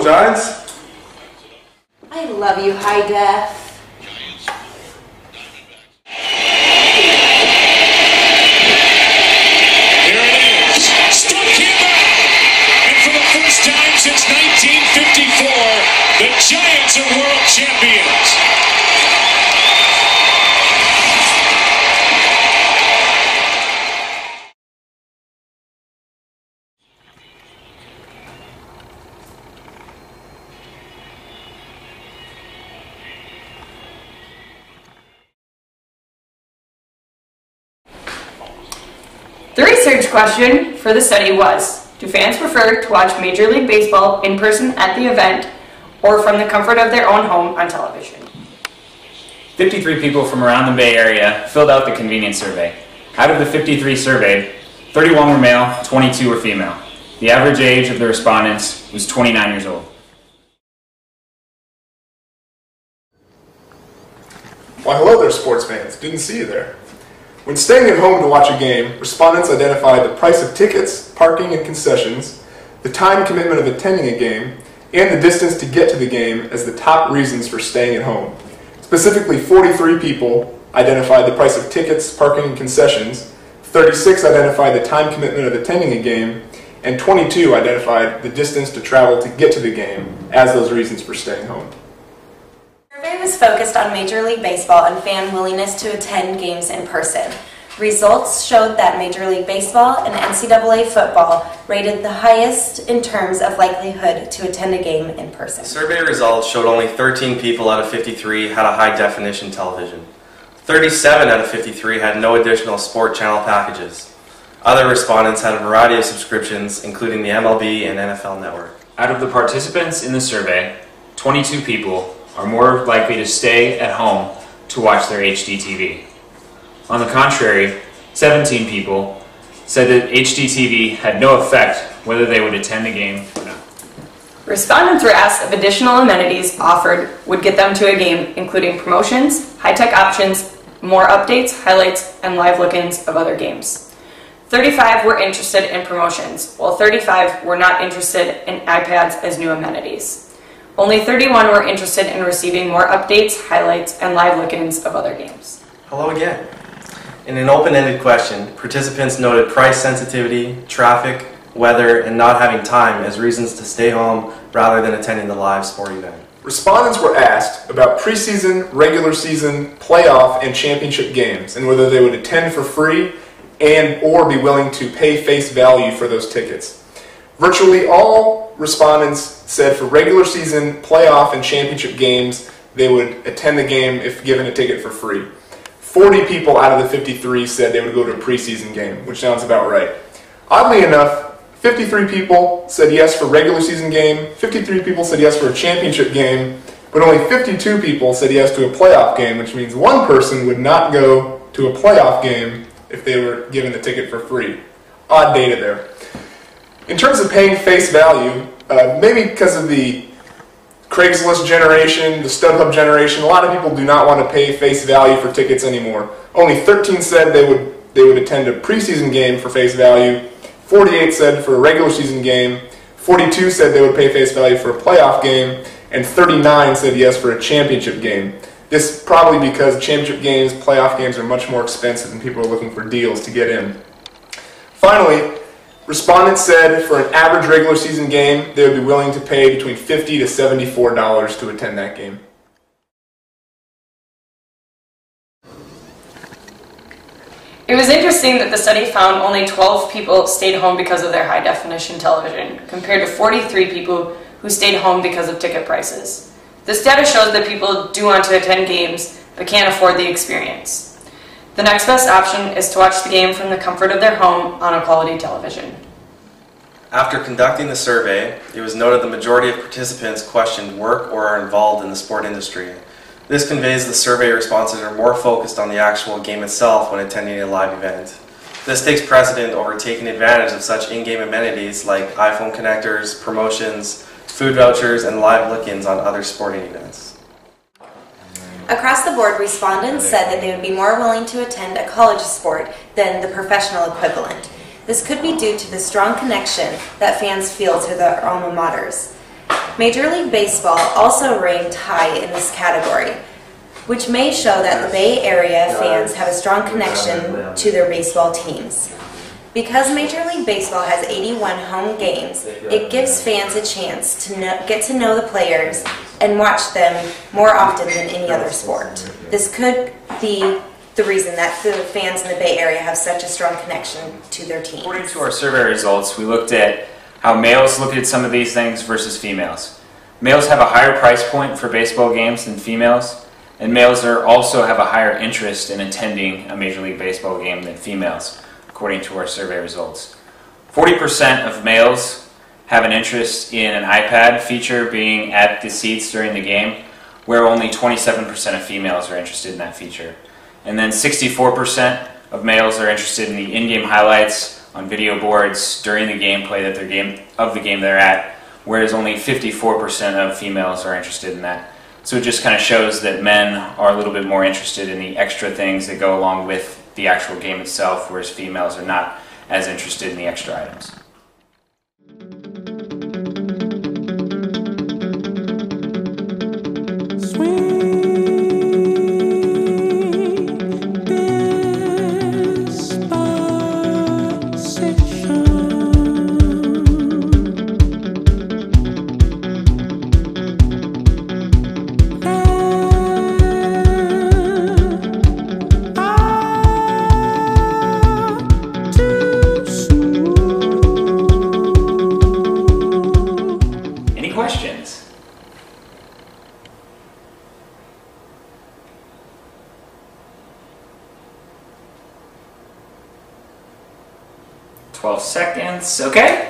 Giants? I love you, High Def. There it is. Struck him out. And for the first time since 1954, the Giants are world champions. The research question for the study was, do fans prefer to watch Major League Baseball in person at the event or from the comfort of their own home on television? 53 people from around the Bay Area filled out the convenience survey. Out of the 53 surveyed, 31 were male, 22 were female. The average age of the respondents was 29 years old. Why, hello there, sports fans. Didn't see you there. When staying at home to watch a game, respondents identified the price of tickets, parking and concessions, the time commitment of attending a game, and the distance to get to the game as the top reasons for staying at home. Specifically, 43 people identified the price of tickets, parking and concessions, 36 identified the time commitment of attending a game, and 22 identified the distance to travel to get to the game as those reasons for staying home. The survey was focused on Major League Baseball and fan willingness to attend games in person. Results showed that Major League Baseball and NCAA football rated the highest in terms of likelihood to attend a game in person. Survey results showed only 13 people out of 53 had a high-definition television. 37 out of 53 had no additional sport channel packages. Other respondents had a variety of subscriptions, including the MLB and NFL Network. Out of the participants in the survey, 22 people are more likely to stay at home to watch their HDTV. On the contrary, 17 people said that HDTV had no effect whether they would attend a game or not. Respondents were asked if additional amenities offered would get them to a game, including promotions, high-tech options, more updates, highlights, and live look-ins of other games. 35 were interested in promotions, while 35 were not interested in iPads as new amenities. Only 31 were interested in receiving more updates, highlights, and live look-ins of other games. Hello again. In an open-ended question, participants noted price sensitivity, traffic, weather, and not having time as reasons to stay home rather than attending the live sport event. Respondents were asked about preseason, regular season, playoff, and championship games and whether they would attend for free and or be willing to pay face value for those tickets. Virtually all respondents said for regular season, playoff, and championship games, they would attend the game if given a ticket for free. 40 people out of the 53 said they would go to a preseason game, which sounds about right. Oddly enough, 53 people said yes for a regular season game, 53 people said yes for a championship game, but only 52 people said yes to a playoff game, which means one person would not go to a playoff game if they were given the ticket for free. Odd data there. In terms of paying face value, maybe because of the Craigslist generation, the StubHub generation, a lot of people do not want to pay face value for tickets anymore. Only 13 said they would attend a preseason game for face value, 48 said for a regular season game, 42 said they would pay face value for a playoff game, and 39 said yes for a championship game. This probably because championship games, playoff games are much more expensive and people are looking for deals to get in. Finally, respondents said for an average regular season game, they would be willing to pay between $50 to $74 to attend that game. It was interesting that the study found only 12 people stayed home because of their high-definition television, compared to 43 people who stayed home because of ticket prices. This data shows that people do want to attend games, but can't afford the experience. The next best option is to watch the game from the comfort of their home on a quality television. After conducting the survey, it was noted the majority of participants questioned work or are involved in the sport industry. This conveys the survey responses are more focused on the actual game itself when attending a live event. This takes precedent over taking advantage of such in-game amenities like iPhone connectors, promotions, food vouchers, and live look-ins on other sporting events. Across the board, respondents said that they would be more willing to attend a college sport than the professional equivalent. This could be due to the strong connection that fans feel to their alma maters. Major League Baseball also ranked high in this category, which may show that the Bay Area fans have a strong connection to their baseball teams. Because Major League Baseball has 81 home games, it gives fans a chance to get to know the players and watch them more often than any other sport. This could be the reason that the fans in the Bay Area have such a strong connection to their teams. According to our survey results, we looked at how males look at some of these things versus females. Males have a higher price point for baseball games than females, and males also have a higher interest in attending a Major League Baseball game than females, according to our survey results. 40% of males have an interest in an iPad feature being at the seats during the game, where only 27% of females are interested in that feature. And then 64% of males are interested in the in-game highlights on video boards during the gameplay of the game they're at, whereas only 54% of females are interested in that. So it just kind of shows that men are a little bit more interested in the extra things that go along with the actual game itself, whereas females are not as interested in the extra items. Questions? 12 seconds. Okay.